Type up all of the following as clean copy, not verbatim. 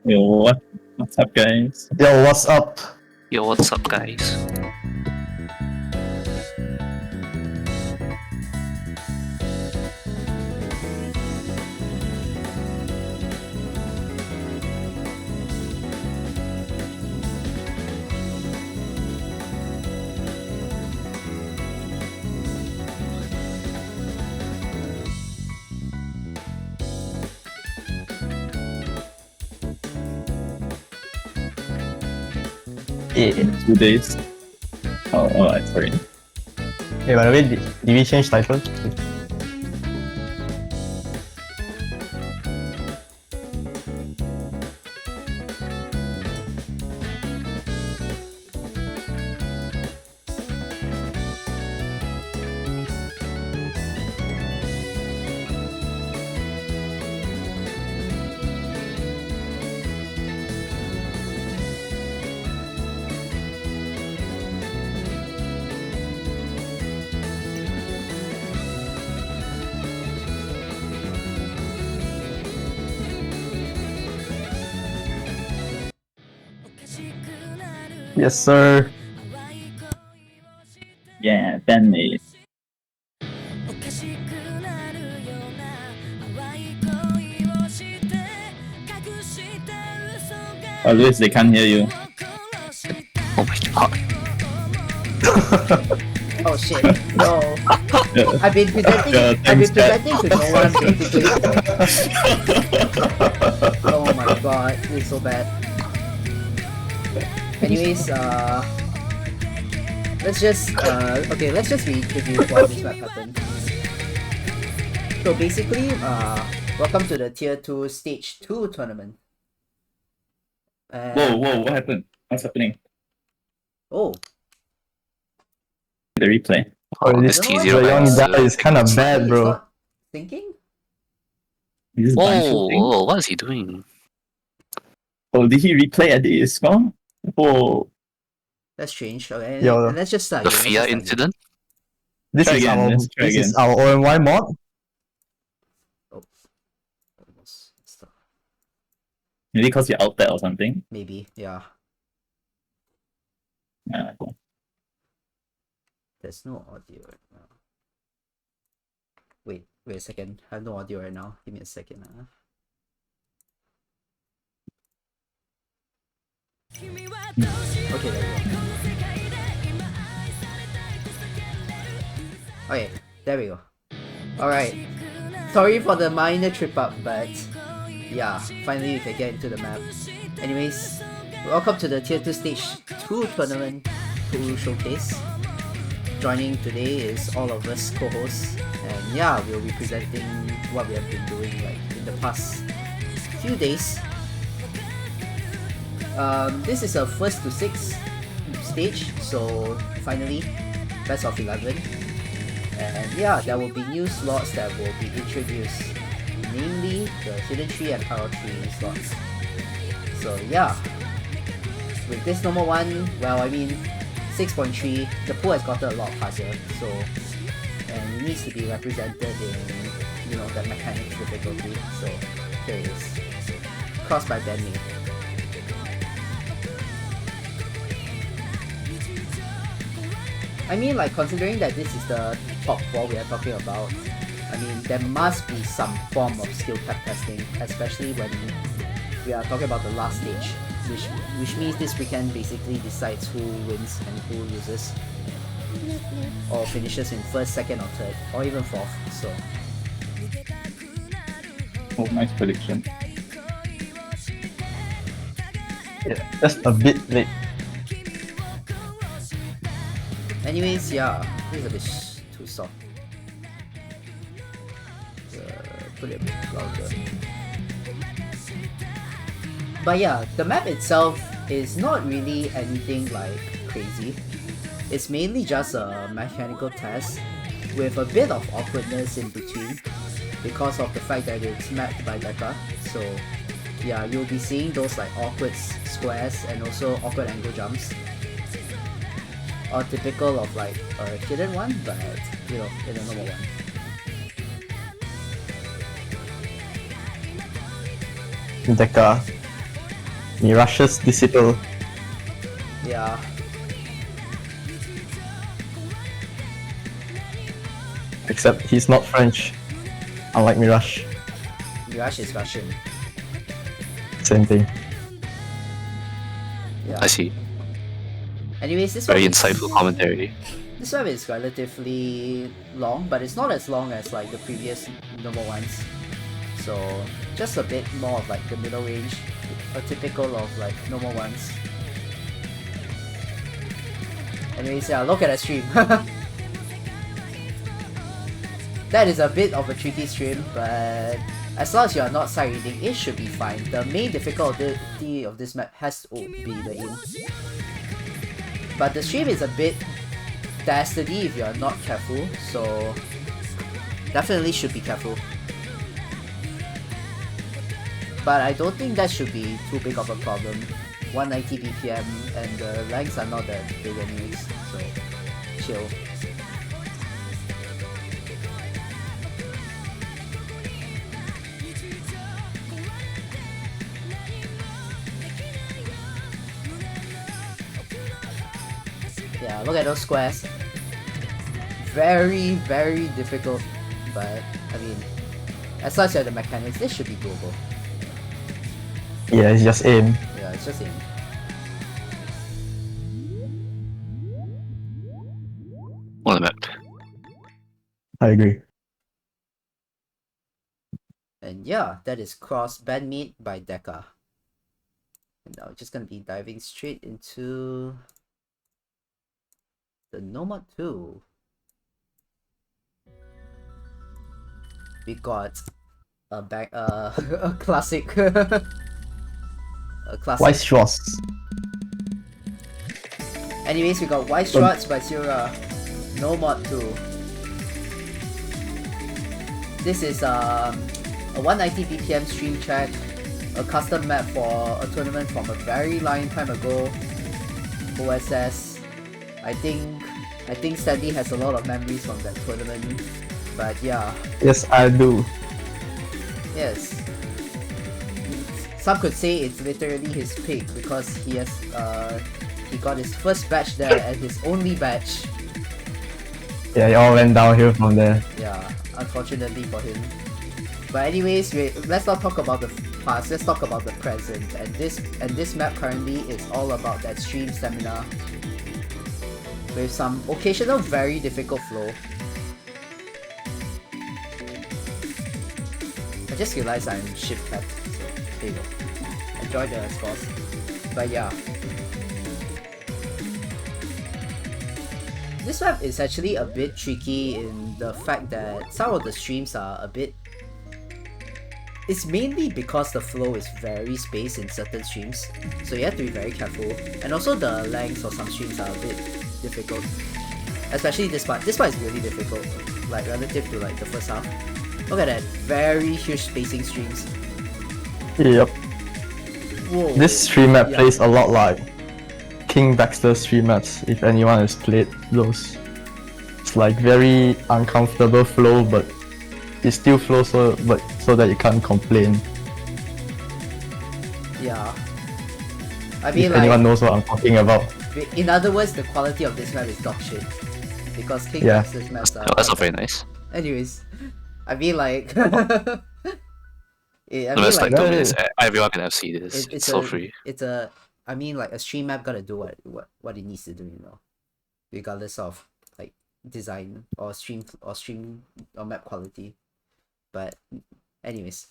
Yo, what's up, guys? Yo, what's up? Yo, what's up, guys? Yeah. 2 days. Oh, sorry. Hey, by the way, did we change title? Yes, sir. Yeah, bandmate. Oh, Luis, they can't hear you. Oh my god. Oh shit, no. Yeah. I've been presenting to no one basically. Oh my god, this is so bad. Anyways, let's just reintroduce why this map happened. So basically, welcome to the Tier 2 Stage 2 tournament. Whoa, what happened? What's happening? Oh, The replay. Oh, this this I don't know T0 why young it's, guy is kind of bad, it's bro. not thinking? Is this bunch shooting? Whoa, what is he doing? Oh, did he replay at the score? Oh, That's strange. Okay, Yo, and let's just start The again, let's FIA just start again. incident? This Try is again, our let's try this is again. our OMY mod. Oh, almost stop. maybe because you're out there or something. Maybe, yeah. Cool. There's no audio right now. Wait a second. I have no audio right now. Give me a second. Okay, there we go. Okay, there we go. Alright. Sorry for the minor trip up, but yeah, finally we can get into the map. Anyways, welcome to the Tier 2 Stage 2 tournament 2 showcase. Joining today is all of us co-hosts, and yeah, we'll be presenting what we have been doing like in the past few days. This is a first to 6 stage, so finally best of 11, and yeah, there will be new slots that will be introduced, namely the Hidden Tree and Power Tree slots. So yeah, with this number 1, well, I mean 6.3, the pool has gotten a lot harder, so, and it needs to be represented in, you know, that mechanics difficulty, so here it is. Crossed by Benny. I mean, like, considering that this is the top 4 we are talking about, I mean, there must be some form of skill cap testing, especially when we are talking about the last stage, which means this weekend basically decides who wins and who loses, or finishes in 1st, 2nd, or 3rd, or even 4th, so. Oh, nice prediction. Yeah, just a bit late. Anyways, yeah, this is a bit too soft. Put it a bit louder. But yeah, the map itself is not really anything like crazy. It's mainly just a mechanical test with a bit of awkwardness in between because of the fact that it's mapped by Deca. So yeah, you'll be seeing those like awkward squares and also awkward angle jumps. Or typical of like a hidden one, but you know, in a normal one. Deca. Mirash's disciple. Yeah. Except he's not French. Unlike Mirash. Mirage is Russian. Same thing. Yeah. I see. Anyways, this Very one is, insightful commentary. this one is relatively long, but it's not as long as like the previous normal ones. So just a bit more of like the middle range, a typical of like normal ones. Anyways, yeah, look at that stream. That is a bit of a tricky stream, but as long as you are not side reading, it should be fine. The main difficulty of this map has to be the aim. But the stream is a bit dastardly if you are not careful, so definitely should be careful. But I don't think that should be too big of a problem. 190 BPM and the lags are not that big anyways, so chill. Yeah, look at those squares. Very, very difficult, but I mean, as long as you have the mechanics, this should be doable. Yeah, it's just aim. Yeah, it's just aim. On the map. I agree. And yeah, that is Cross Bandmate by Deca. And now we're just gonna be diving straight into the Nomad 2. We got a a classic a classic. White straws. Anyways, we got White Straws by Zura, Nomad 2. This is a 190 BPM stream track, a custom map for a tournament from a very long time ago. OSS. I think Stanley has a lot of memories from that tournament. But yeah. Yes, I do. Yes. Some could say it's literally his pick because he has he got his first batch there and his only batch. Yeah, it all went downhill from there. Yeah, unfortunately for him. But anyways, let's not talk about the past, let's talk about the present. And this map currently is all about that stream stamina. With some occasional very difficult flow. I just realized I'm shift tapped, so there you go. Enjoy the scores. But yeah. This map is actually a bit tricky in the fact that some of the streams are a bit... It's mainly because the flow is very spaced in certain streams, so you have to be very careful. And also the lengths of some streams are a bit difficult. Especially this part. This part is really difficult, like relative to like the first half. Look at that, very huge spacing streams. Yep. Whoa. This stream map Yeah. plays a lot like King Baxter's stream maps, if anyone has played those. It's like very uncomfortable flow, but it still flows so that you can't complain. Yeah. I mean, If like, anyone knows what I'm talking about. in other words, the quality of this map is dog shit. Because King Yeah. Baxter's maps are... Oh, that's not very nice. Anyways, I mean like... I The best like like- 2 minutes. Everyone can FC this. It's so a, free. It's a... I mean like a stream map gotta do what it needs to do, you know. Regardless of like design or stream or map quality. But anyways,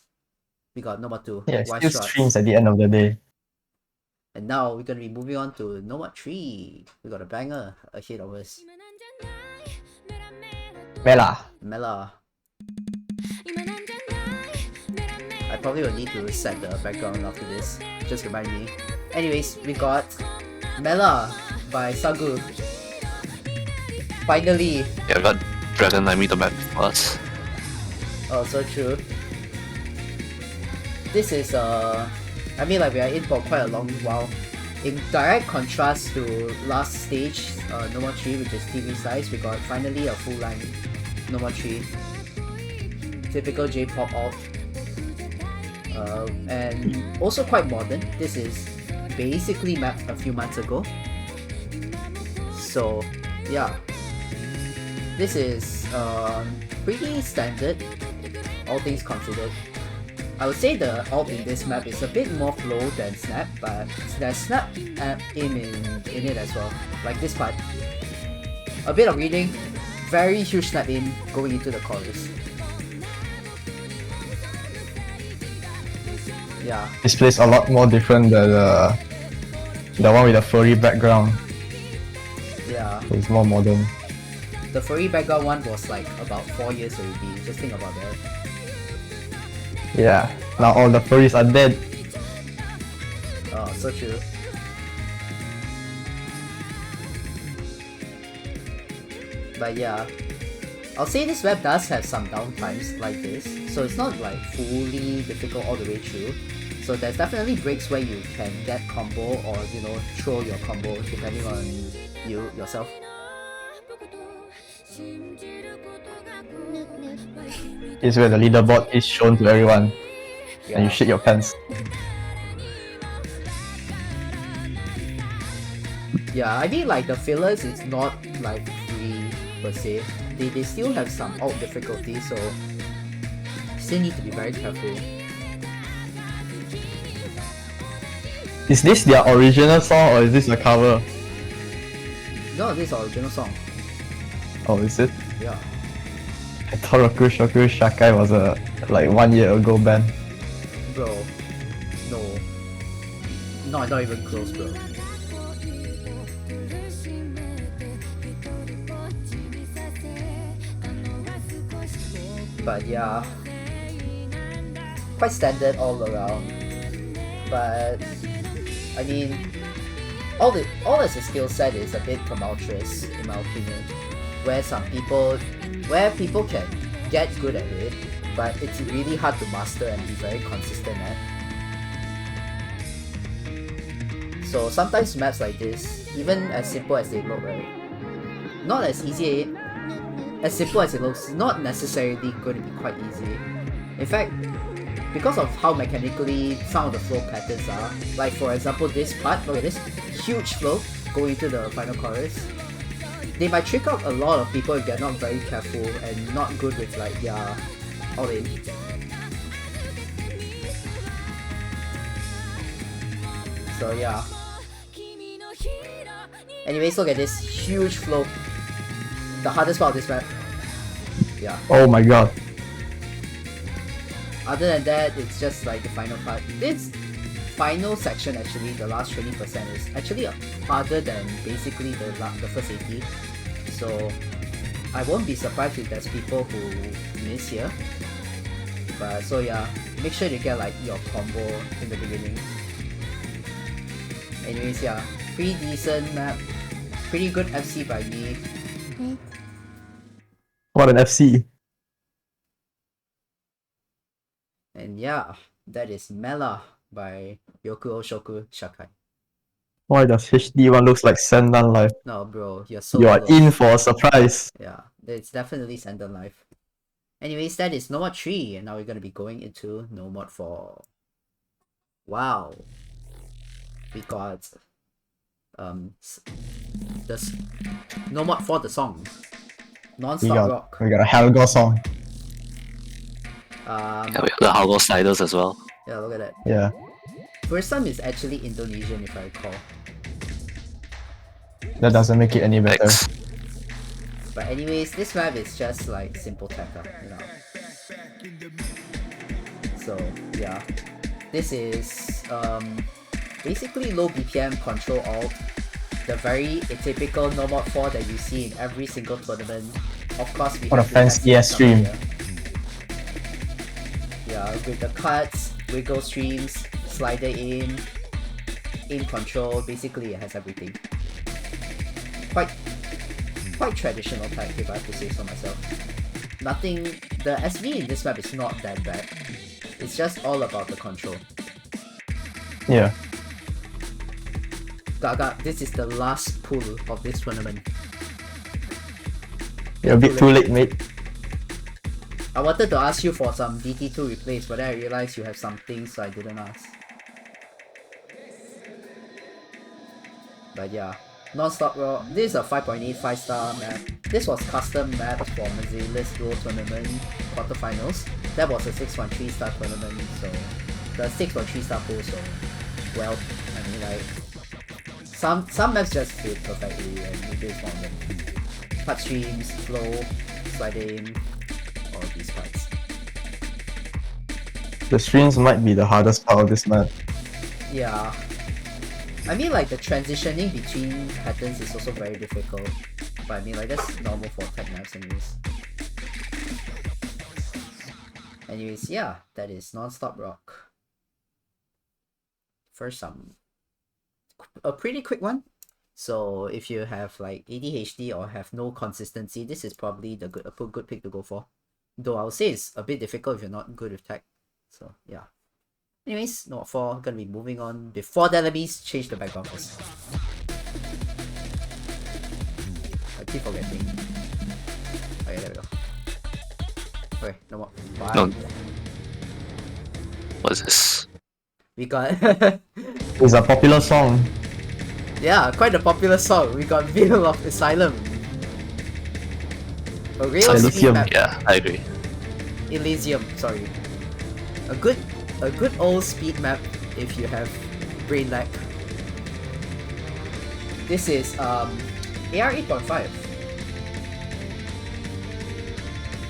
we got Nomad 2, Yeah, it White still Shots. streams at the end of the day. And now we're gonna be moving on to Nomad 3. We got a banger ahead of us. Mela. Mela. I probably will need to set the background after this. Just remind me. Anyways, we got Mela by Sagu. Finally. Yeah, we got Dragon Knight me the map plus. Oh, so true. This is I mean like we are in for quite a long while. In direct contrast to last stage, Nomad 3, which is TV size, we got finally a full line Nomad 3. Typical J-pop alt. And also quite modern. This is basically mapped a few months ago. So yeah, this is pretty standard, all things considered. I would say the alt in this map is a bit more flow than snap, but there's snap in it as well. Like this part, a bit of reading, very huge snap in going into the chorus. Yeah. This plays a lot more different than the one with the furry background. Yeah. It's more modern. The furry background one was like about 4 years already. Just think about that. Yeah. Now all the furries are dead. Oh, so true. But yeah, I'll say this web does have some downtimes like this, so it's not like fully difficult all the way through. So there's definitely breaks where you can get combo or throw your combo depending on yourself. It's where the leaderboard is shown to everyone, Yeah. and you shit your pants. Yeah, I mean like the fillers is not like free per se. They still have some alt difficulty, so still need to be very careful. Is this their original song or is this a cover? No, this is original song. Oh, is it? Yeah. I thought Roku Shoku Shakai was a like 1 year ago band. Bro. No. No, not even close, bro. But yeah, quite standard all around. But I mean, all as a skill set is a bit tumultuous in my opinion. Where people can get good at it, but it's really hard to master and be very consistent at. So sometimes maps like this, even as simple as they look, right? Not as easy. As simple as it looks, not necessarily going to be quite easy. In fact, because of how mechanically some of the flow patterns are, like for example this part, look at this, huge flow going into the final chorus, they might trick out a lot of people if they're not very careful and not good with like their all in. So yeah. Anyways, look at this huge flow. The hardest part of this map. Yeah. Oh my god. Other than that, it's just like the final part. This final section actually, the last 20% is actually harder than basically the first 80. So I won't be surprised if there's people who miss here. But so yeah, make sure you get like your combo in the beginning. Anyways, yeah, pretty decent map. Pretty good FC by me. What an FC. And yeah, that is Mela by Yoku Oshoku Shakai. Why does HD one looks like Sendan Life? No, bro, you're so You are close. in for a surprise. Yeah, it's definitely Sender Life. Anyways, that is No Mod 3, and now we're gonna be going into No Mod 4. Wow. We got the No Mod 4 the song. Non-stop rock. We got a Helgo song. Yeah, we have the Halgo sliders as well. Yeah, look at that. Yeah. First time is actually Indonesian if I recall. That doesn't make it any better. Thanks. But anyways, this map is just like simple Tekka, So yeah, this is basically low BPM control alt, the very atypical No Mod 4 that you see in every single tournament. Of course, we What a have the fancy FCS ass stream. here. Yeah, with the cuts, wiggle streams, slider in control, basically it has everything. Quite traditional type if I have to say so myself. Nothing, the SV in this map is not that bad. It's just all about the control. Yeah. Gaga, this is the last pull of this tournament. You're a bit too late, mate. I wanted to ask you for some DT2 replays, but then I realized you have some things so I didn't ask. But yeah, Non-Stop Rock. This is a 5.85 star map. This was custom map for Mazilis Duo Tournament quarterfinals. That was a 6.3 star tournament, so the 6.3 star pool. So well, I mean like some maps just fit perfectly, and maybe it's one of them. Touch streams, flow, sliding, all these parts. The streams might be the hardest part of this map. Yeah. I mean like the transitioning between patterns is also very difficult. But I mean like that's normal for tech maps anyways. Anyways, yeah, that is Non-Stop Rock. First a pretty quick one. So if you have like ADHD or have no consistency, this is probably a good pick to go for. Though I would say it's a bit difficult if you're not good with tech. So yeah. Anyways, note 4, gonna be moving on. Before that, let me change the background first. I keep forgetting. Okay, there we go. Okay, no more. Bye. No. What's this? We got It's a popular song. yeah, quite a popular song. We got Veil of Asylum. A real speed Elysium. map. Yeah, I agree. Elysium, sorry. A good old speed map if you have brain lag. This is AR 8.5.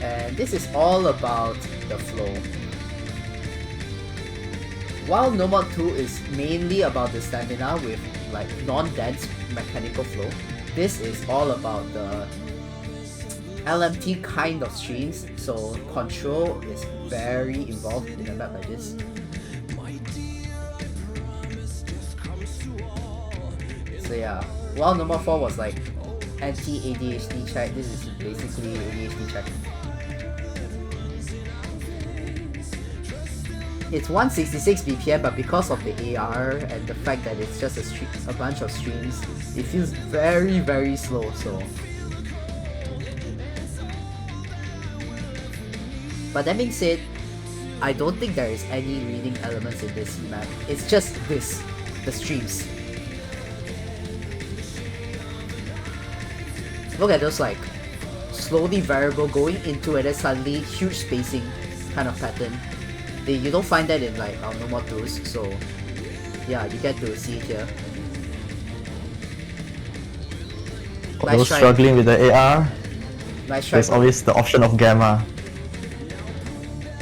And this is all about the flow. While No Mod 2 is mainly about the stamina with like non-dense mechanical flow, this is all about the LMT kind of streams, so control is very involved in a map like this. So yeah, while number 4 was like anti-ADHD check, this is basically ADHD check. It's 166 BPM, but because of the AR and the fact that it's just a bunch of streams, it feels very, very slow, so... But that being said, I don't think there is any reading elements in this map. It's just this, the streams. Look at those like slowly variable going into and then suddenly huge spacing kind of pattern. You don't find that in like our No More 2s, so yeah, you get to see it here. For Nice those try. struggling with the AR, Nice try. there's always the option of Gamma.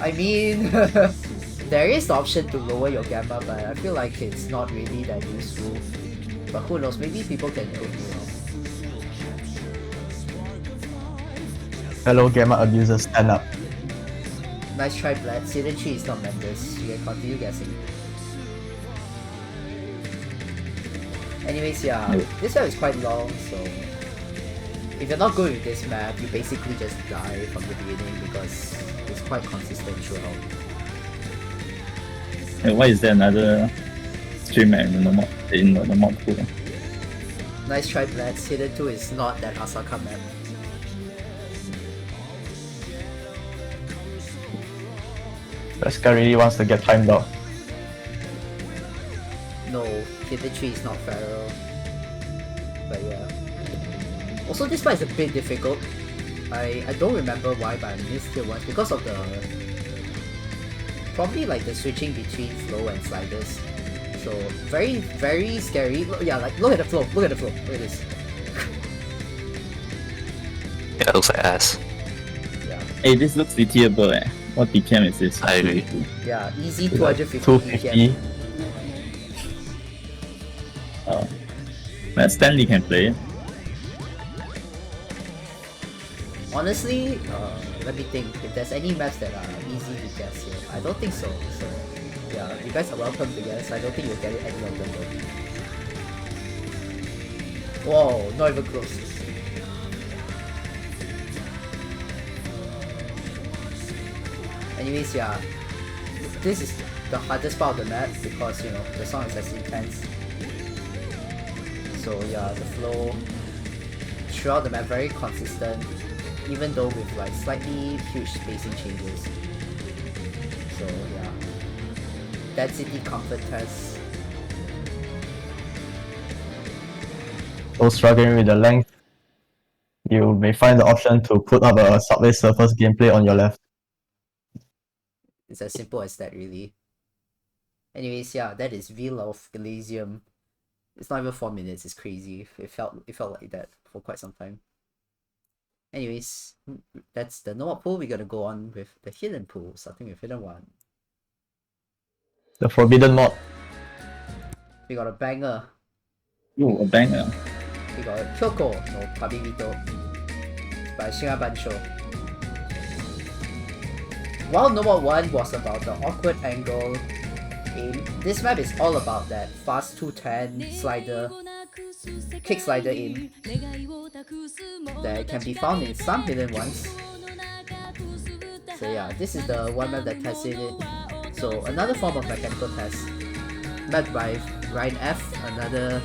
I mean, there is the option to lower your gamma, but I feel like it's not really that useful. But who knows, maybe people can prove me wrong. Fellow Gamma abusers, stand up. Nice try, Blad. Season 3 is not Mendes. You can continue guessing. Anyways, yeah, this map is quite long, so if you're not good with this map, you basically just die from the beginning because it's quite consistent throughout. And why is there another stream map in the mod pool? Nice try, Blad. Season 2 is not that Asaka map. Veska really wants to get timed out. No, Season 3 is not Pharaoh. But yeah. Also, this part is a bit difficult. I don't remember why, but I missed it once because of the... Probably like the switching between flow and sliders. So, very, very scary. Yeah, like, look at the flow. Look at the flow. Look at this. Yeah, it looks like ass. Yeah. Hey, this looks pitiable eh. What BPM is this? I agree. Yeah, easy 250 250. BPM. Oh. But Stanley can play it. Honestly, let me think. If there's any maps that are easy to guess here, I don't think so. So, yeah, you guys are welcome to guess. I don't think you'll get any of them though. Whoa, not even close. Anyways, yeah, this is the hardest part of the map because, you know, the song is as intense. So yeah, the flow throughout the map very consistent, even though with like slightly huge spacing changes. So yeah, density comfort test. those struggling with the length, you may find the option to put up a Subway Surfers gameplay on your left. It's as simple as that, really. Anyways, yeah, that is Villa of Elysium. It's not even 4 minutes. It's crazy. It felt like that for quite some time. Anyways, that's the normal pool. We're gonna go on with the hidden pool, starting with hidden one. The Forbidden Mod. We got a banger. Ooh, a banger. We got Kyoko no Tabibito by Shingabansho. While number 1 was about the awkward angle aim, this map is all about that fast 210 slider, kick slider aim that can be found in some hidden ones. So yeah, this is the one map that tested it. So another form of mechanical test, mapped by Ryan F, another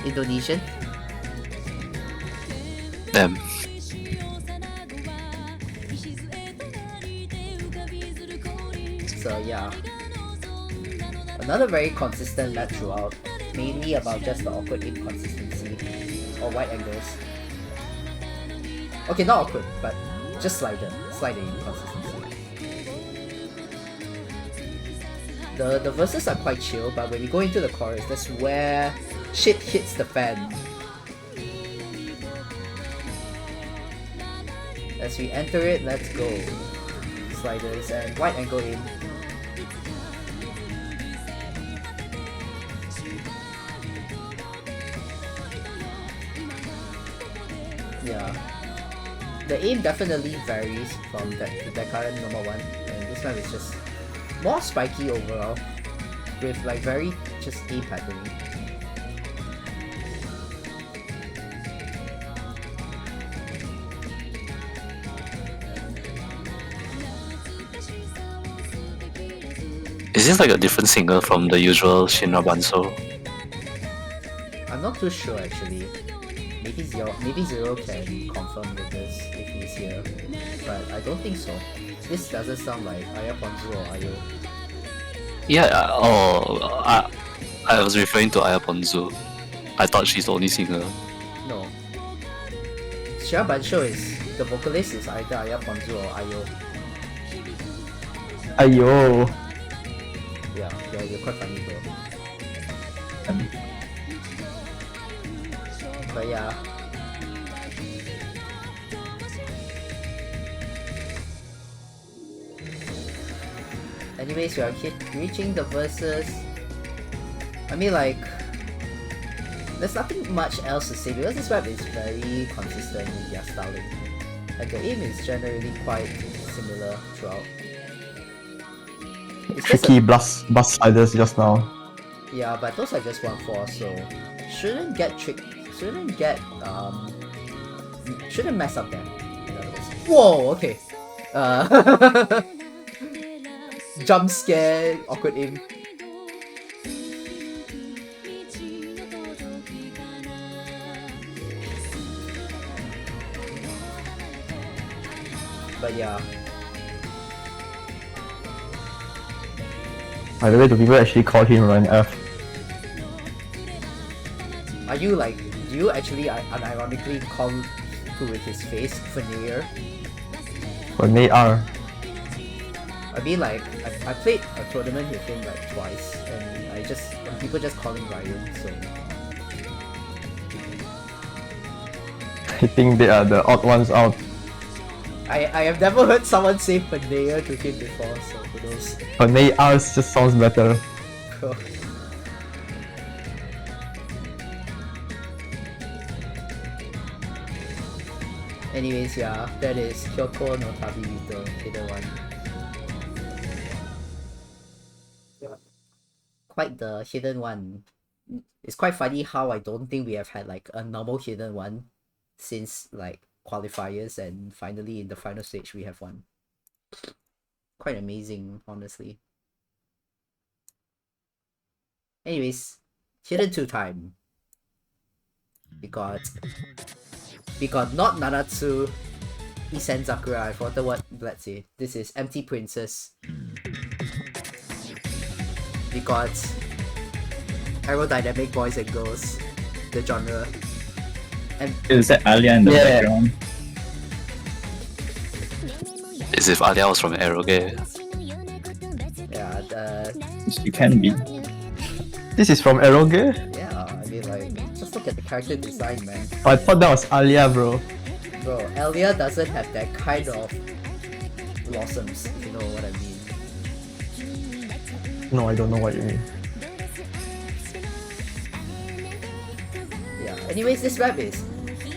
Indonesian. Damn. So yeah, another very consistent map throughout, mainly about just the awkward inconsistency or wide angles. Okay, not awkward, but just slider inconsistency. The verses are quite chill, but when we go into the chorus, that's where shit hits the fan. As we enter it, let's go. Sliders and wide angle in. Yeah. The aim definitely varies from the current number 1, and this one is just more spiky overall, with like very just aim patterning. Is this like a different singer from the usual Shinra Banso? I'm not too sure actually. Maybe Zero can confirm with this if he's here, but I don't think so. This doesn't sound like Aya Ponzu or Ayo. Yeah, I was referring to Aya Ponzu. I thought she's the only singer. No. Shia Bansho is the vocalist is either Aya Ponzu or Ayo. Ayo. Yeah, you're quite funny though. But yeah. Anyways, we are reaching the verses. I mean, like, there's nothing much else to say because this map is very consistent in their styling. Like, the aim is generally quite similar throughout. It's just Tricky bus sliders just now. yeah, but those are just 1-4, so shouldn't get shouldn't mess up that. In other words. Whoa, okay. Jump scare, awkward aim. But yeah. By the way, do people actually call him Ryan F? Are you like, do you actually unironically call who with his face Veneer? Or they are? I mean, like, I played a tournament with him like twice, and people just call him Ryan, so. I think they are the odd ones out. I have never heard someone say Veneer to him before, so who knows. But they are just sounds better. Anyways, yeah, that is Kyoko no Tabibito, hidden one. Yeah. Quite the hidden one. It's quite funny how I don't think we have had like a normal hidden one since like qualifiers, and finally in the final stage we have one. Quite amazing, honestly. Anyways, hidden 2 time. We got not Nanatsu, Isen Sakura, I forgot what let's say. This is Empty Princess. We got Aerodynamic Boys and Girls, the genre. Is that Alia in the Yeah. background? As if Alia was from Eroge. Yeah, She can be. This is from Eroge? yeah, I mean like, just look at the character design, man. Oh, I thought that was Alia, bro. Bro, Elia doesn't have that kind of blossoms, if you know what I mean. No, I don't know what you mean. Yeah, anyways, this map is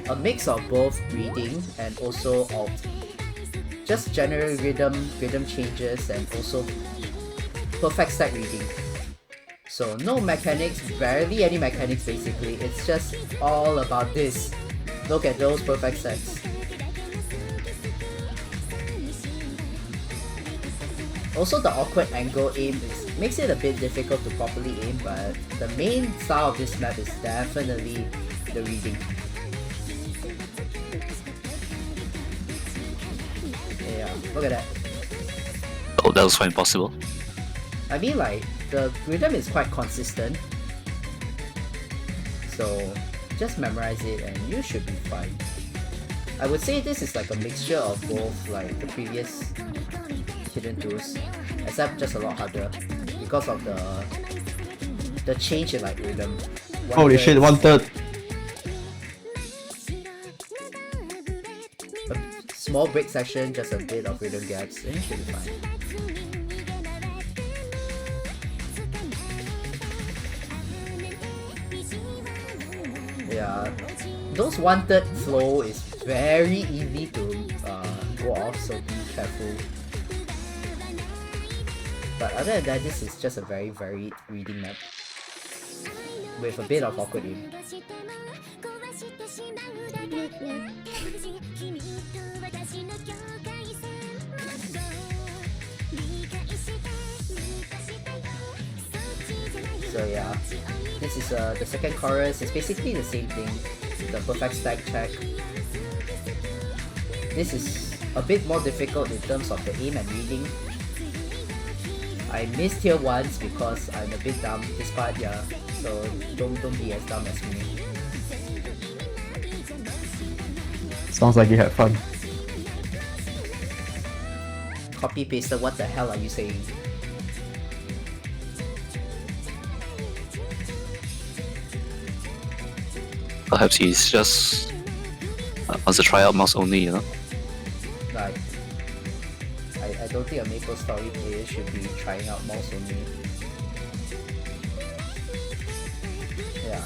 a mix of both reading and also of just general rhythm changes and also perfect stack reading. So no mechanics, barely any mechanics basically, it's just all about this. Look at those perfect stacks. Also the awkward angle aim makes it a bit difficult to properly aim, but the main style of this map is definitely the reading. Yeah, look at that. Oh, that was quite impossible. I mean like, the rhythm is quite consistent. So just memorize it and you should be fine. I would say this is like a mixture of both like the previous hidden tools, except just a lot harder because of the change in like rhythm. Holy shit, 1/3. A small break section, just a bit of rhythm gaps, and it should be fine. Yeah, those 1/3 flow is very easy to go off, so be careful. But other than that, this is just a very varied reading map with a bit of awkward aim. So yeah, this is the second chorus. It's basically the same thing, the perfect stack check. This is a bit more difficult in terms of the aim and reading. I missed here once because I'm a bit dumb this part, yeah. So don't be as dumb as me. Sounds like you had fun. Copy pasted, what the hell are you saying? Perhaps he's just wants to try out mouse only, you know? Like, I don't think a Maple Story player should be trying out mouse only. Yeah.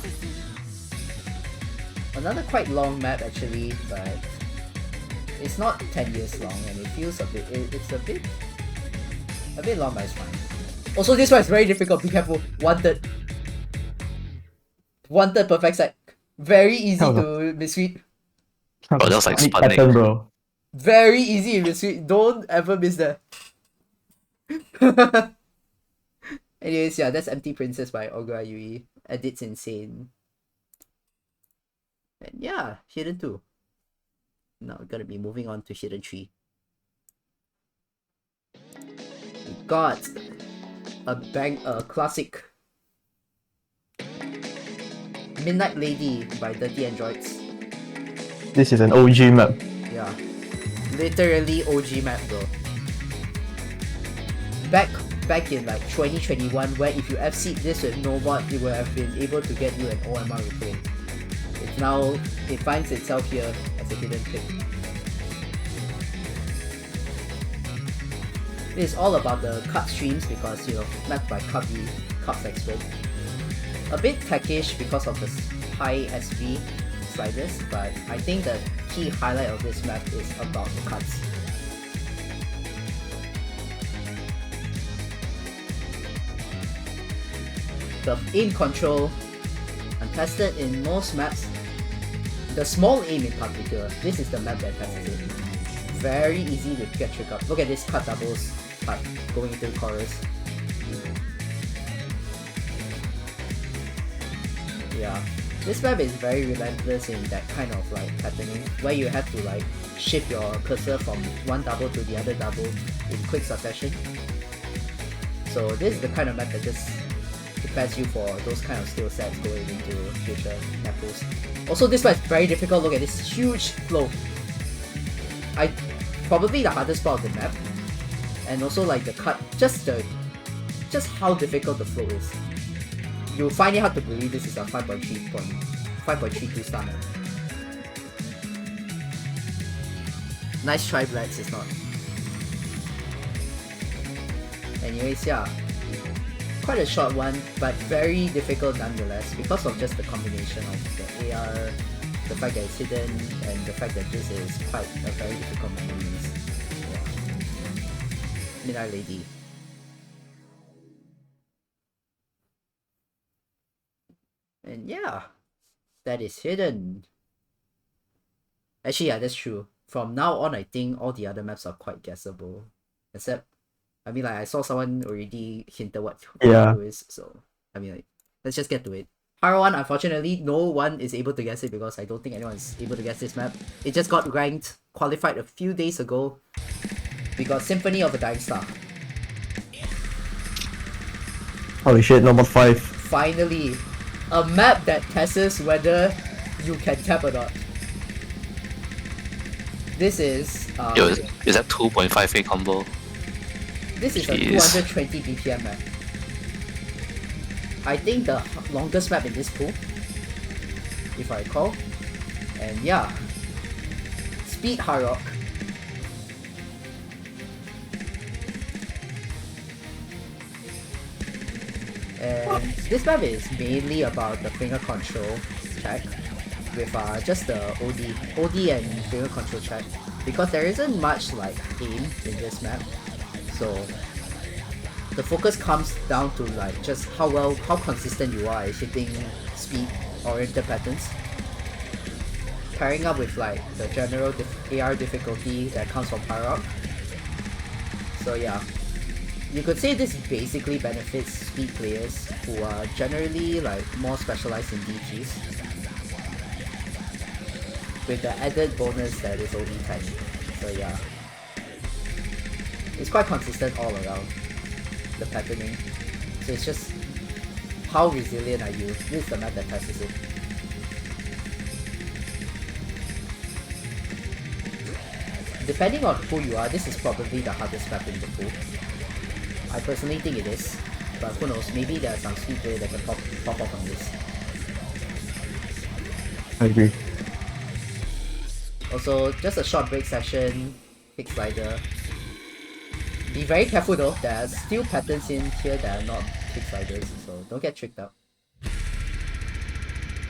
Another quite long map actually, but it's not 10 years long and it feels a bit, it's a bit long, but it's fine. Also this one is very difficult, be careful. 1/3 perfect set. Very easy to misread. Oh, that was like Sonic Sputnik. pattern, bro. Very easy to misread. Don't ever miss that. Anyways, yeah, that's Empty Princess by Ogura Yui. Edit's insane. And yeah, Hidden 2. Now we're gonna be moving on to Hidden 3. We got a classic Midnight Lady by Dirty Androids. This is an OG map. Yeah, literally OG map, bro. Back in like 2021, where if you FC this with no mod, it would have been able to get you an OMR replay. It's now, it finds itself here as a hidden pick. It's all about the cut streams because, you know, mapped by Cubby, Cubs expert. A bit techish because of the high SV sliders, but I think the key highlight of this map is about the cuts. The aim control, untested in most maps. The small aim in particular, this is the map that tests it. Very easy to get trick up. Look at this cut doubles cut going into the chorus. Yeah, this map is very relentless in that kind of like patterning, where you have to like shift your cursor from one double to the other double in quick succession. So this is the kind of map that just prepares you for those kind of skill sets going into future map pools. Also, this map is very difficult. Look at this huge flow. Probably the hardest part of the map, and also like the cut, just how difficult the flow is. You'll find it hard to believe this is a 5.32 star map. Nice try, Blacks, it's not. Anyways, yeah. Quite a short one, but very difficult nonetheless because of just the combination of the AR, the fact that it's hidden, and the fact that this is quite a very difficult map to use. Yeah. Midnight Lady. And yeah, that is hidden. Actually, yeah, that's true. From now on, I think all the other maps are quite guessable. Except, I mean, like, I saw someone already hinted what Yeah. it is, so, I mean, like, let's just get to it. Hard 1, unfortunately, no one is able to guess it because I don't think anyone is able to guess this map. It just got ranked, qualified a few days ago. We got Symphony of a Dying Star. Holy shit, number 5. Finally, a map that tests whether you can tap or not. This is Yo, is that 2.5A combo? this is a Jeez. 220 BPM map. I think the longest map in this pool, if I recall. And yeah, Speed Hard Rock. And this map is mainly about the finger control check with just the OD and finger control check because there isn't much like aim in this map, so the focus comes down to like just how consistent you are at hitting speed oriented patterns, pairing up with like the general AR difficulty that comes from Hard Rock. So yeah, you could say this basically benefits speed players who are generally like more specialized in DGs, with the added bonus that is only 10. So yeah, it's quite consistent all around, the patterning. So it's just how resilient are you? This is the map that tests it. Depending on who you are, this is probably the hardest map in the pool. I personally think it is, but who knows, maybe there are some speed players that can pop up on this. I agree. Also, just a short break session, kick slider. Be very careful though, there are still patterns in here that are not kick sliders, so don't get tricked out.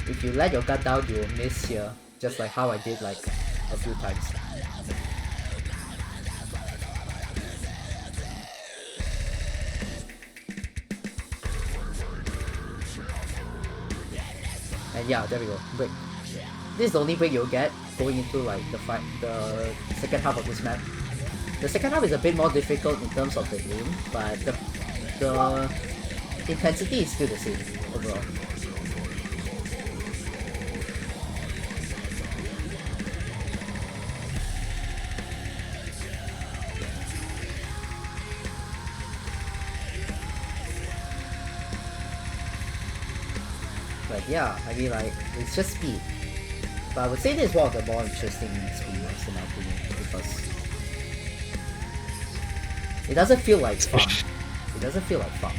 If you let your guard down, you will miss here, just like how I did like a few times. And yeah, there we go, break. This is the only break you'll get going into like the second half of this map. The second half is a bit more difficult in terms of the aim, but the intensity is still the same overall. But yeah, I mean like, it's just speed. But I would say this is one of the more interesting speed maps in my opinion, because it doesn't feel like fun. It doesn't feel like fun.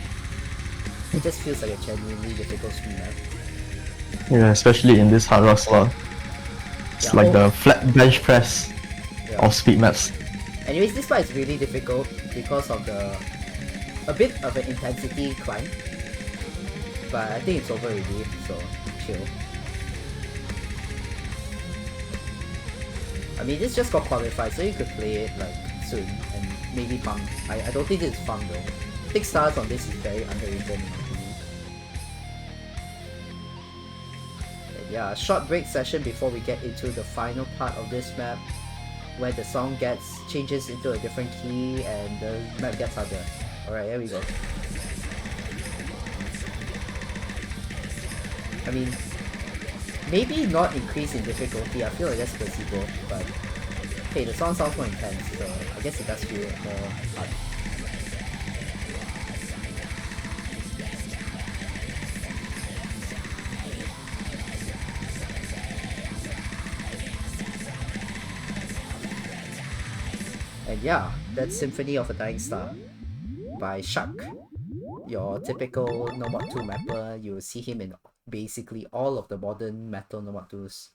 It just feels like a genuinely difficult speed map. Yeah, especially in this Hard Rock slot. It's Yeah, like the flat bench press Yeah. of speed maps. Anyways, this part is really difficult because of a bit of an intensity climb. But I think it's over already, so chill. I mean, this just got qualified, so you could play it like soon and maybe farm. I don't think this is fun though. 6 stars on this is very underrated in my opinion. And yeah, a short break session before we get into the final part of this map, where the song changes into a different key and the map gets harder. Alright, here we go. I mean, maybe not increase in difficulty, I feel like that's possible, but hey, the song sounds more intense, so I guess it does feel more hard. And yeah, that's Symphony of a Dying Star by Shark. Your typical Nomad 2 mapper, you'll see him in basically all of the modern metal Nomad 2s.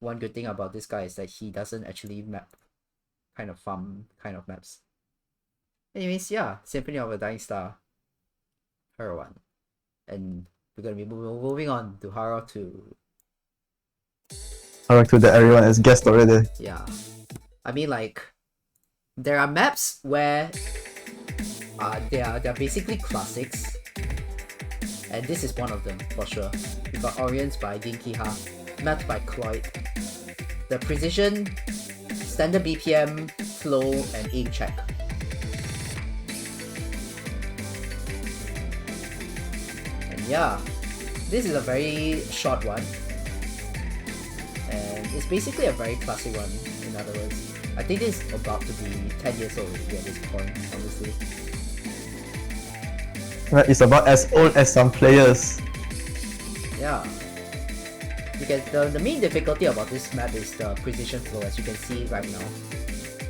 One good thing about this guy is that he doesn't actually map kind of farm kind of maps. Anyways, yeah, Symphony of a Dying Star, Hero 1. And we're gonna be moving on to Hero 2. Hero 2 that everyone has guessed already. Yeah. I mean, like, there are maps where they're basically classics, and this is one of them for sure. We got Orions by Dinkiha, mapped by Cloyd. The precision, standard BPM, flow, and aim check. And yeah, this is a very short one, and it's basically a very classic one. In other words, I think it's about to be 10 years old at this point, honestly. Right, it's about as old as some players. Yeah. Because the main difficulty about this map is the precision flow, as you can see right now.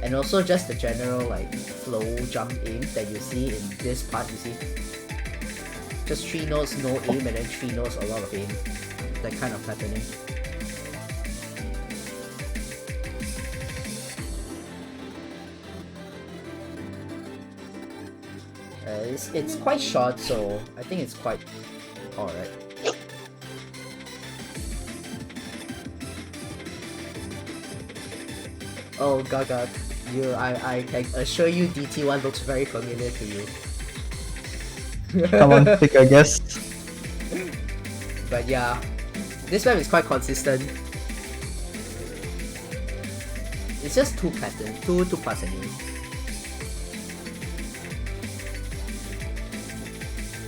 And also just the general like flow jump aim that you see in this part, you see. Just 3 nodes, no aim, and then 3 nodes, a lot of aim. That kind of patterning. It's quite short, so I think it's quite alright. Oh, Gagak, I can assure you DT1 looks very familiar to you. Come on, take a guess. But yeah, this map is quite consistent. It's just 2 patterns, two parts anyway.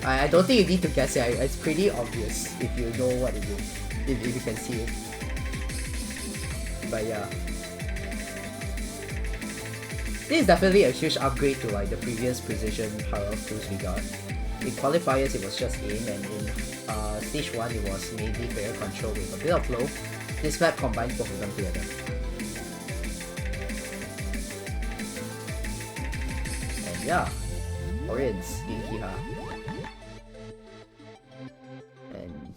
I don't think you need to guess it. It's pretty obvious if you know what it is, if you can see it. But yeah, this is definitely a huge upgrade to like the previous precision Hero 2s we got. In qualifiers it was just aim, and in stage 1 it was mainly player control with a bit of flow. This map combines both of them together. And yeah, Orions, Dinkiha. And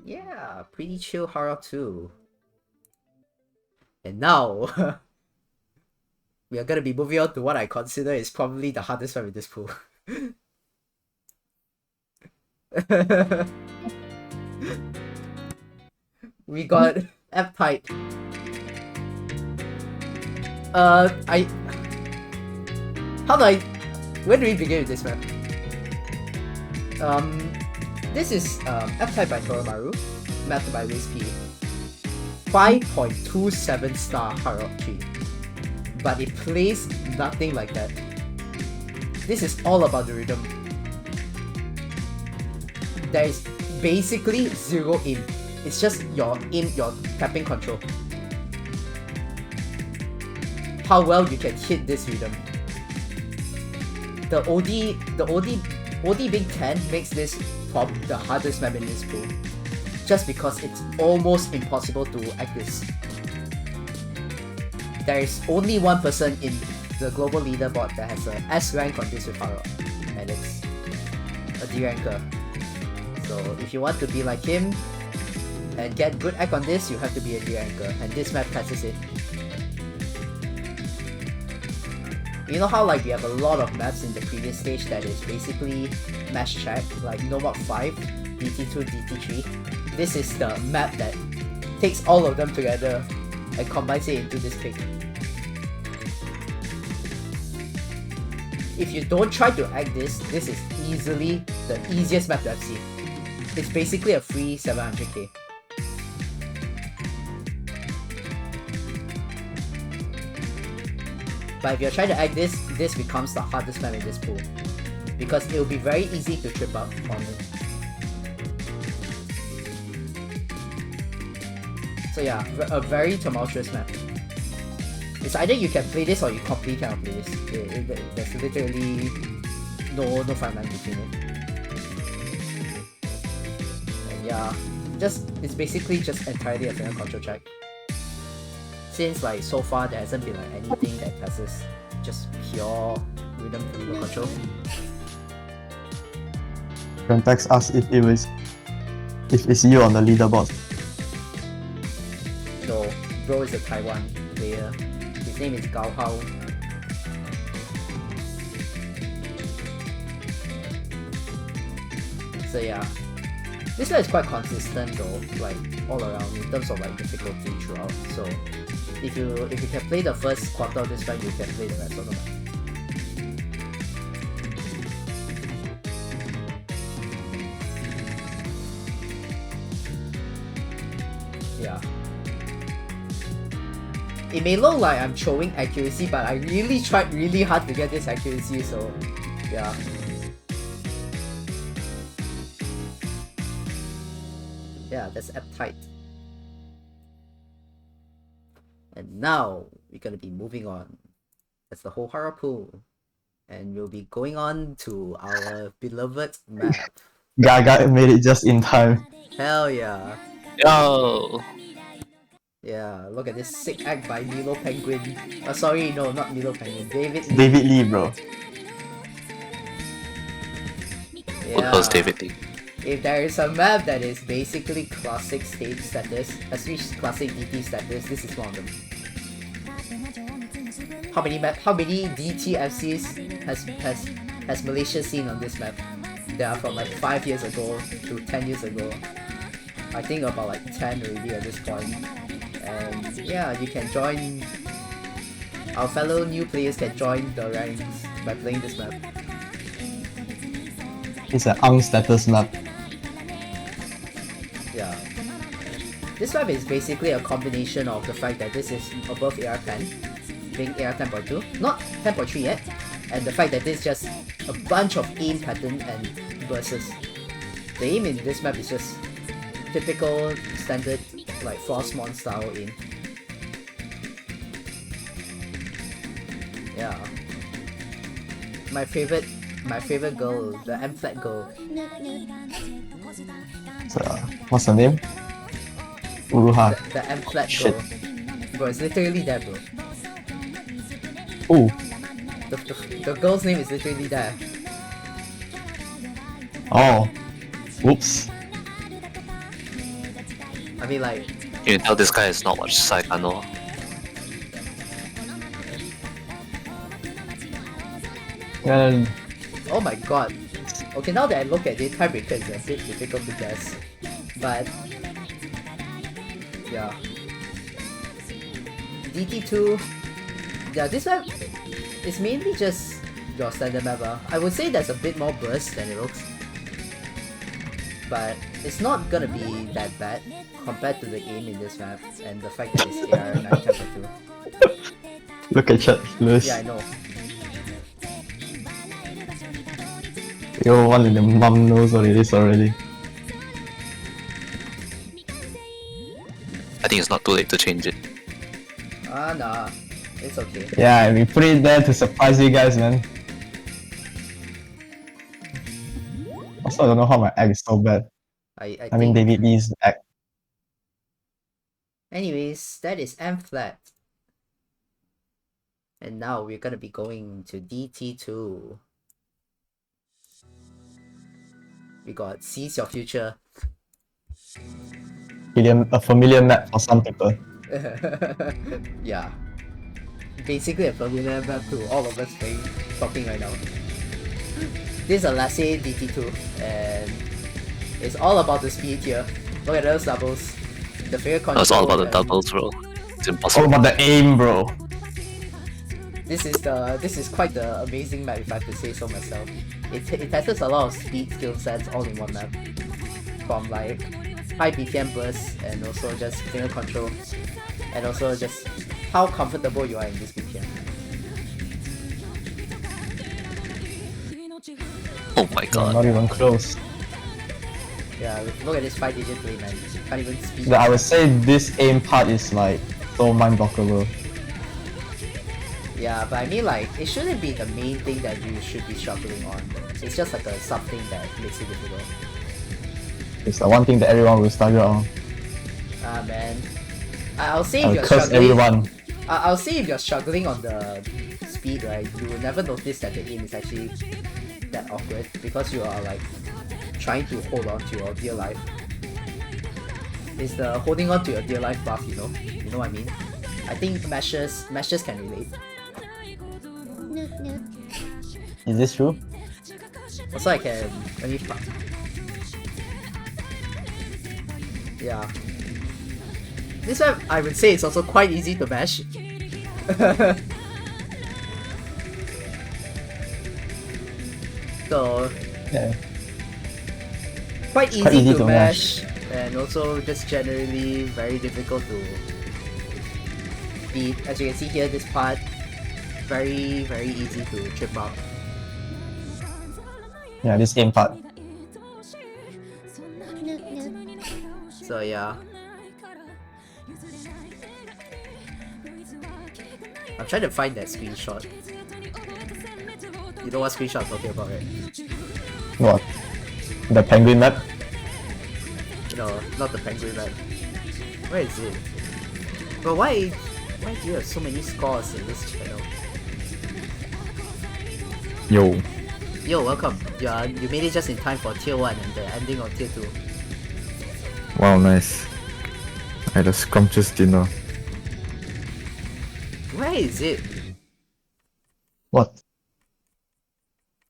yeah, pretty chill Hero 2. And now we are gonna be moving on to what I consider is probably the hardest map in this pool. We got F-Type. Where do we begin with this map? This is F-Type by Toromaru, mapped by WizP. 5.27 star Hero 3. But it plays nothing like that. This is all about the rhythm. There is basically zero aim. It's just your aim, your tapping control. How well you can hit this rhythm. The OD being 10 makes this probably the hardest map in this pool. Just because it's almost impossible to act this. There is only one person in the global leaderboard that has a S rank on this with Haro, and it's a D ranker. So if you want to be like him and get good act on this, you have to be a D ranker, and this map passes it. You know how like we have a lot of maps in the previous stage that is basically match check, like Nomad 5, DT2, DT3. This is the map that takes all of them together and combines it into this pick. If you don't try to act this is easily the easiest map to have seen. It's basically a free 700k. But if you're trying to act this becomes the hardest map in this pool. Because it will be very easy to trip up on it. So yeah, a very tumultuous map. It's either you can play this or you completely cannot play this. There's literally no fine line between it. And yeah, it's basically just entirely a player control check. since like so far there hasn't been like anything that passes just pure rhythm control. Frentex asked if it's you on the leaderboard. No, bro is a Taiwan player. His name is Gao Hao. So yeah, this one is quite consistent though, like all around in terms of like difficulty throughout. So if you can play the first quarter of this one, you can play the rest of the map. Yeah. It may look like I'm showing accuracy, but I really tried really hard to get this accuracy, so yeah. Yeah, that's uptight. And now we're gonna be moving on. That's the whole Harapu. And we'll be going on to our beloved map. Gaga made it just in time. Hell yeah. Yo! Yeah, look at this sick act by Milo Penguin. Sorry, no, not Milo Penguin. David Lee. David Lee, bro. Who calls David Lee? If there is a map that is basically classic stage status, especially classic DT status, this is one of them. How many DTFCs has Malaysia seen on this map? They are from like 5 years ago to 10 years ago. I think about like 10 already at this point. And yeah, you can join. Our fellow new players can join the ranks by playing this map. It's an status map. Yeah. This map is basically a combination of the fact that this is above AR10, being AR 10.2, not 10.3 yet, and the fact that this is just a bunch of aim pattern and bursts. The aim in this map is just typical standard like Frostmon style aim. Yeah. My favorite girl, the M-flat girl. So, what's her name? Uruha. The M-flat Shit. girl. Bro, it's literally there, bro. Ooh. The girl's name is literally there. Oh. Whoops. I mean, like, You can tell this guy has not watched Saikano. And oh my god. Okay, now that I look at it, Tiebreaker is a bit difficult to guess. But yeah. DT2, yeah, this map is mainly just your standard map. I would say there's a bit more burst than it looks. But it's not gonna be that bad compared to the aim in this map and the fact that it's AR 9.2. look at chat list. Yeah, I know. Yo, one in the mum knows what it is already. I think it's not too late to change it. Ah, nah. It's okay. Yeah, we put it there to surprise you guys, man. Also, I don't know how my act is so bad. I I mean, think... David Lee's act. Anyways, that is M flat. And now we're gonna be going to DT2. We got Seize Your Future. A familiar map for some people. Yeah. Basically a familiar map to all of us talking right now. This is a Lassie DT2 and it's all about the speed here. Look at those doubles. The fair control. It's all about the and doubles, bro. It's All impossible. about the aim, bro. This is quite the amazing map if I have to say so myself. It tests a lot of speed skill sets all in one map. From like high BPM bursts and also just finger control. And also just how comfortable you are in this BPM. Oh my god. Not even close. Yeah, look at this 5-digit play, man. Can't even speed. But I would say this aim part is like so mind-blockable. Yeah, but I mean like, it shouldn't be the main thing that you should be struggling on. It's just like a something that makes it difficult. It's the one thing that everyone will struggle on. Ah man. I'll say if I'll you're curse struggling. everyone. I'll say if you're struggling on the speed, right, you will never notice that the aim is actually that awkward because you are like trying to hold on to your dear life. It's the holding on to your dear life buff, you know what I mean? I think mashers can relate. Is this true? Also, I can yeah. This one I would say it's also quite easy to mash. So Yeah. quite easy to mash, and also just generally very difficult to beat. As you can see here, this part very easy to trip up. Yeah, this game part. So yeah. I'm trying to find that screenshot. You know what screenshot I'm talking about, right? What? The penguin map? No, not the penguin map. Where is it? But why do you have so many scores in this channel? Yo. Yo, welcome. You made it just in time for tier 1 and the ending of tier 2. Wow, nice. I had a scrumptious dinner. Where is it? What?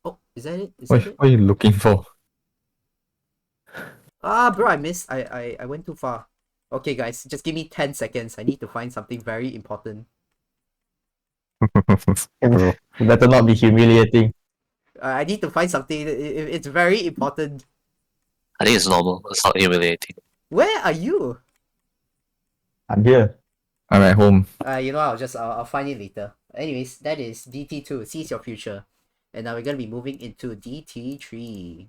Oh, is that it? Is What, that it? what are you looking for? Ah, bro, I missed. I went too far. Okay, guys, just give me 10 seconds. I need to find something very important. Bro. You better not be humiliating. I need to find something. It's very important. I think it's normal. It's not humiliating. Where are you? I'm here. I'm at home. You know, I'll find it later. Anyways, that is DT2. Seize your future. And now we're gonna be moving into DT3.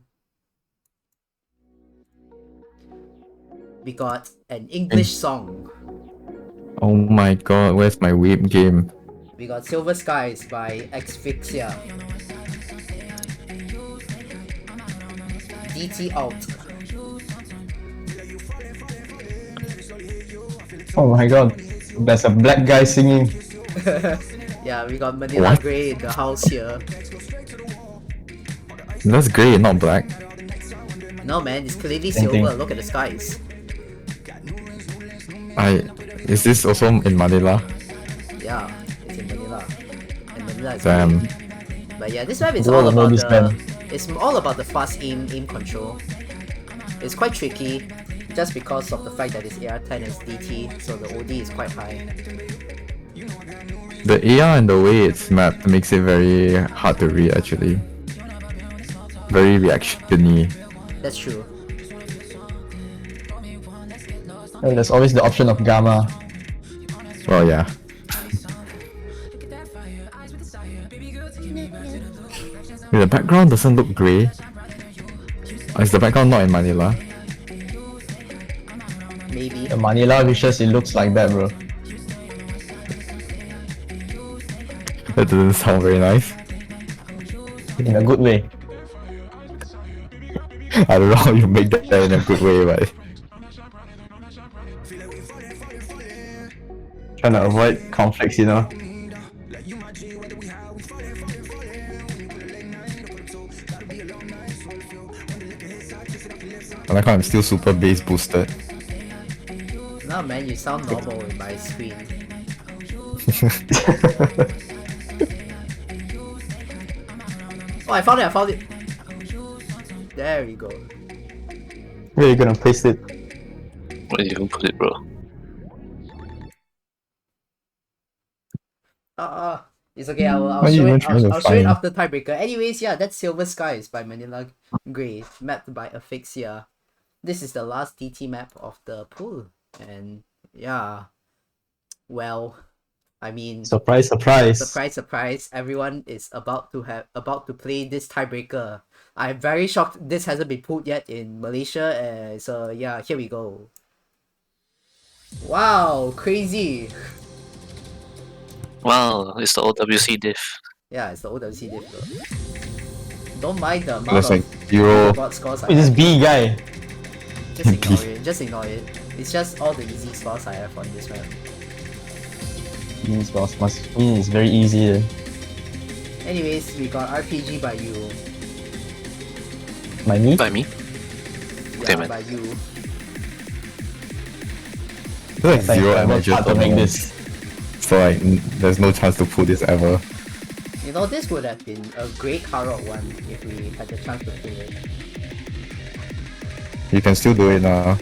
We got an English song. Oh my god, where's my whip game? We got Silver Skies by Asphyxia. DT out. Oh my god. There's a black guy singing. Yeah, we got Manila What? Grey in the house here. That's grey, not black. No man, it's clearly Same silver. thing. Look at the skies. Is this also in Manila? Yeah, it's in Manila. And Manila is Damn. green. But yeah, this map is Bro, all I know about this the. man. It's all about the fast aim control. It's quite tricky, just because of the fact that it's AR10 as DT, so the OD is quite high. The AR and the way it's mapped makes it very hard to read actually. Very reaction-y. That's true. And there's always the option of gamma. Well, yeah. Wait, the background doesn't look grey. Is the background not in Manila? Maybe. The Manila wishes it looks like that, bro. That doesn't sound very nice. In a good way. I don't know how you make that in a good way, but Trying to avoid conflicts, you know. I like how I'm still super base boosted. No man, you sound normal in my screen. Oh, I found it! There we go. Where are you gonna paste it? Where did you even put it, bro? It's okay, I'll What are you show even it, trying to I'll show it find? after tiebreaker. Anyways, yeah, that's Silver Skies by Manila Grey, mapped by Asphyxia. This is the last DT map of the pool. And yeah, well, I mean, Surprise, surprise. surprise, everyone is about to play this tiebreaker. I'm very shocked this hasn't been pulled yet in Malaysia, so yeah, here we go. Wow, crazy. Wow, it's the OWC diff. Yeah, it's the OWC diff though. Don't mind the amount That's like of 0. bot scores I Who is this have. B guy? Just ignore it, just ignore it. It's just all the easy spots I have on this map. Means boss must mean it's very easy. Anyways, we got RPG by you. My me? By me? Okay, Yeah, man. by you. There's like Thanks, zero I worked energy hard to make this. So like, there's no chance to pull this ever. You know, this would have been a great Harrod one if we had the chance to play it. You can still do it now.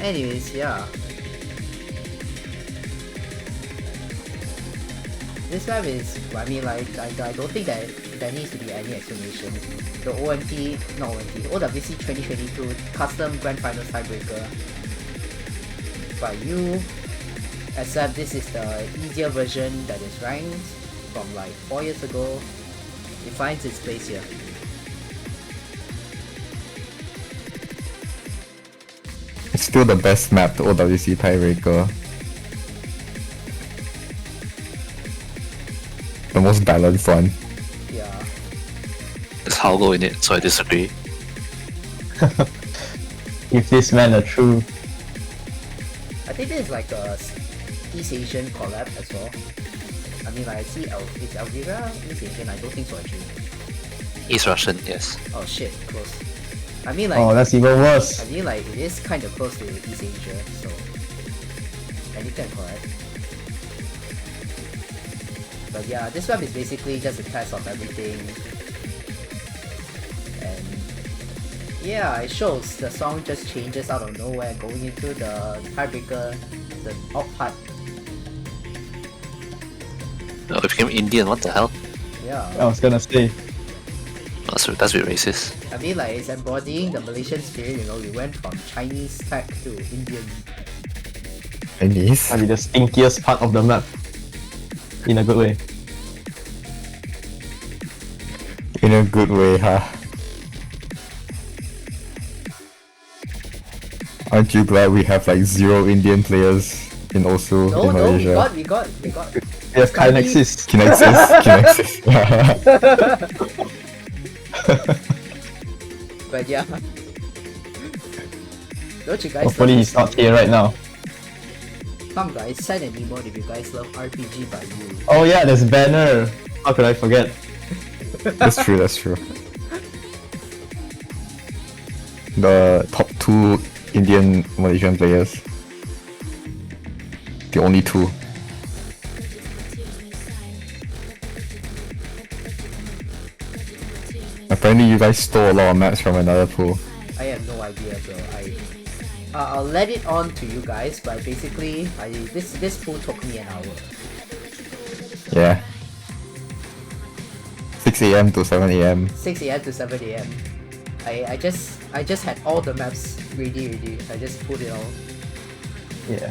Anyways, yeah. This map is, I mean, like, I don't think that there needs to be any explanation. The OMT, not OMT, OWC 2022 Custom Grand Finals Tiebreaker by you, except this is the easier version that is ranked from like 4 years ago. It finds its place here. It's still the best map to OWC tiebreaker. The most balanced one. Yeah. There's Howgo in it, so I disagree. Give this man a true. I think this is like a East Asian collab as well. I mean, like, I see is Elvira East Asian? I don't think so actually. East Russian, yes. Oh shit, close. I mean, like, Oh, that's even worse. I mean, like, it is kind of close to East Asia, so anything correct. But yeah, this map is basically just a test of everything. And yeah, it shows the song just changes out of nowhere going into the tiebreaker, the out part. Oh, it became Indian, what the hell? Yeah. I was gonna say. That's a bit racist. I mean, like, it's embodying the Malaysian spirit, you know, we went from Chinese tech to Indian. Chinese? Might be the stinkiest part of the map. In a good way. In a good way, huh? Aren't you glad we have like 0 Indian players in also No, in no, Malaysia? we got. We have Kinexis. Kinexis. But yeah. Don't you guys Hopefully love he's not here right now. Come guys, send an emote if you guys love RPG by you. Oh yeah, there's Banner. How could I forget? That's true, that's true. The top 2 Indian Malaysian players. The only 2. Apparently you guys stole a lot of maps from another pool. I have no idea, bro. I'll let it on to you guys, but basically, this pool took me an hour. Yeah. 6 AM to 7 AM. 6 AM to 7 AM. I just had all the maps ready. I just put it all. Yeah.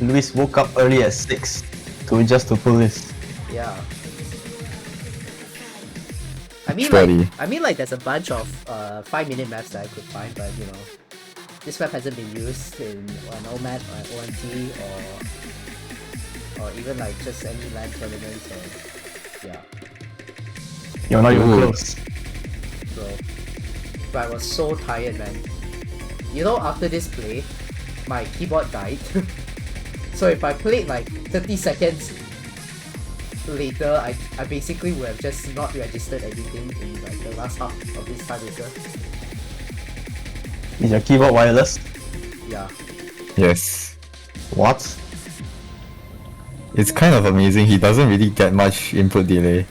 Luis woke up early at 6 to pull this. Yeah. I mean, Surely. like there's a bunch of 5-minute maps that I could find, but you know, this map hasn't been used in an OMAT or an OMT or even like just any LAN tournament, so yeah. You're not even Ooh. close. But I was so tired, man. You know, after this play, my keyboard died. So if I played like 30 seconds later, I basically would have just not registered anything in like the last half of this tiebreaker. Is your keyboard wireless? Yeah. Yes. What? It's kind of amazing, he doesn't really get much input delay.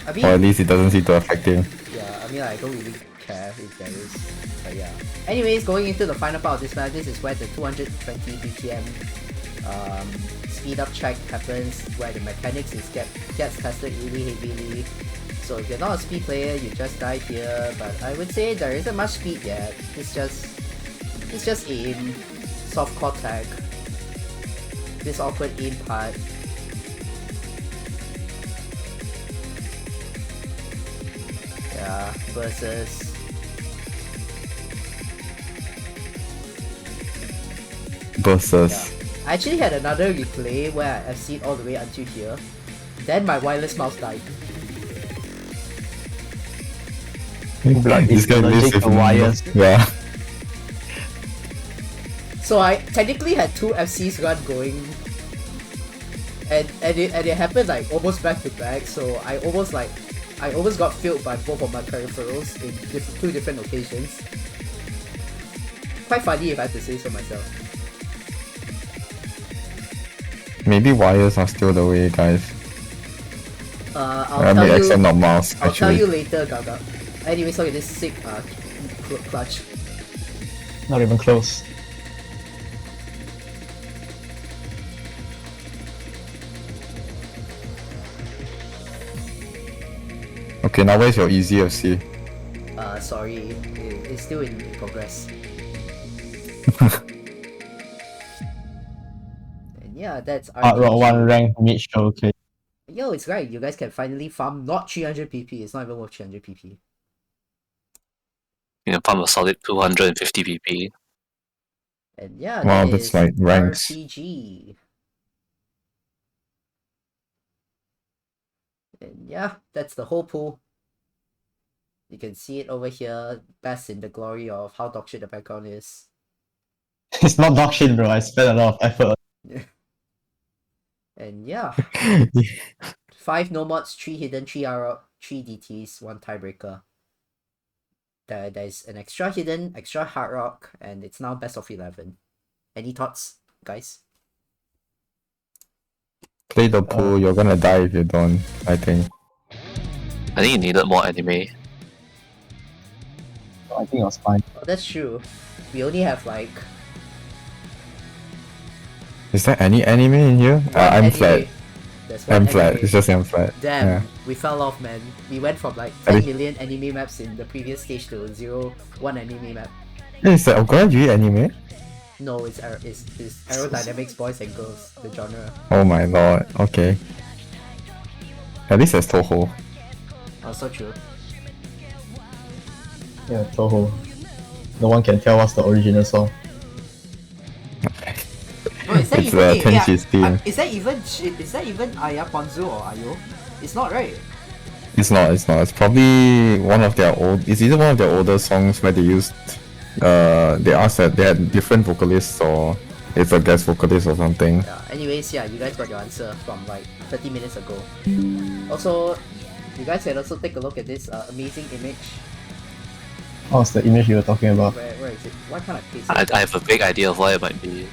I mean, Or at least it doesn't seem to affect him. yeah, I mean, I don't really care if there is, but yeah. Anyways, going into the final part of this match, this is where the 220 BPM speed up check happens, where the mechanics gets tested really heavily. So if you're not a speed player, you just die here, but I would say there isn't much speed yet. It's just aim, soft core tag, this awkward aim part. Yeah, versus Versus. I actually had another replay where I've seen all the way until here. Then my wireless mouse died. Blood This is guy lives allergic with to wires. Yeah. So I technically had 2 FCs run going, and it happened like almost back to back. So I almost got failed by both of my peripherals in 2 different occasions. Quite funny if I have to say so myself. Maybe wires are still the way, guys. I'll I tell mean, you. except not mouse, I'll tell actually. you later, Gaga. Anyway, so this sick clutch. Not even close. Okay, now where's your easy FC? Sorry, it's still in progress. And yeah, that's Hard Rock 1 RPG. rank mid showcase. Yo, it's right. You guys can finally farm not 300 PP. It's not even worth 300 PP. You can pump a solid 250 PP. And yeah, Wow, that that's is like ranks. RPG. And yeah, that's the whole pool. You can see it over here. Best in the glory of how dogshit the background is. It's not dog shit, bro. I spent a lot of effort. And yeah, 5 no mods, 3 hidden, 3 RO, 3 DTs, 1 tiebreaker. There's an extra hidden, extra hard rock, and it's now best of 11. Any thoughts, guys? Play the pool, you're gonna die if you don't, I think. I think you needed more anime. I think it was fine. Oh, that's true. We only have like Is there any anime in here? one I'm anime. flat. There's one I'm flat. anime. It's just I'm flat. Damn, Yeah. we fell off, man. We went from like I 10 think- million anime maps in the previous stage to 1 anime map. Hey, is that Ogura anime? No, it's aerodynamics, boys and girls, the genre. Oh my lord. Okay. At least there's Toho. Also true. Yeah, Toho. No one can tell what's the original song. Oh, is that It's, even Tenchi's theme. is that even Aya Ponzu or Ayo? It's not, right? It's not. It's probably one of their old. It's either one of their older songs where they used. They asked that they had different vocalists or it's a guest vocalist or something. Yeah. Anyways, yeah, you guys got your answer from like 30 minutes ago. Also, you guys can also take a look at this amazing image. Oh, it's the image you were talking about. Where is it? Why can't I paste it? I have a big idea of what it might be.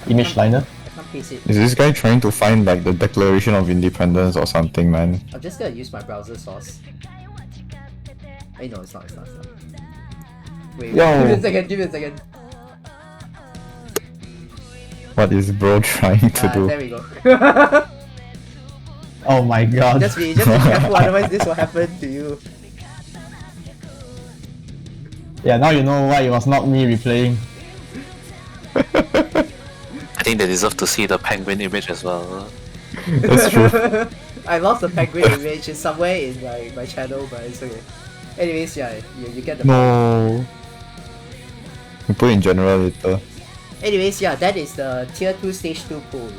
Image liner? I can't paste it. Is this guy trying to find like the Declaration of Independence or something, man? I'm just gonna use my browser source. Hey, no, it's not. Wait, Yo. give me a second. What is bro trying to do? There we go. Oh my god. just be careful, otherwise this will happen to you. Yeah, now you know why it was not me replaying. I think they deserve to see the penguin image as well. That's true. I lost the penguin image. It's somewhere in my channel, but it's okay. Anyways, yeah, you get the point. No. We put in general later. Anyways, yeah, that is the tier 2 stage 2 pool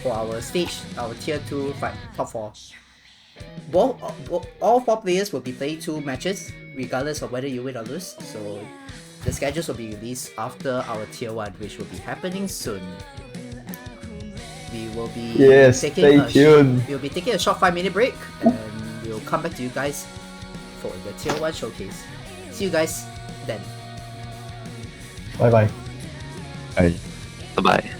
for our tier 2 top 4. All 4 players will be playing 2 matches regardless of whether you win or lose, so the schedules will be released after our tier 1, which will be happening soon. We will be taking a short 5-minute break, and we'll come back to you guys for the tier 1 showcase. See you guys then. Bye bye. Bye. Bye bye.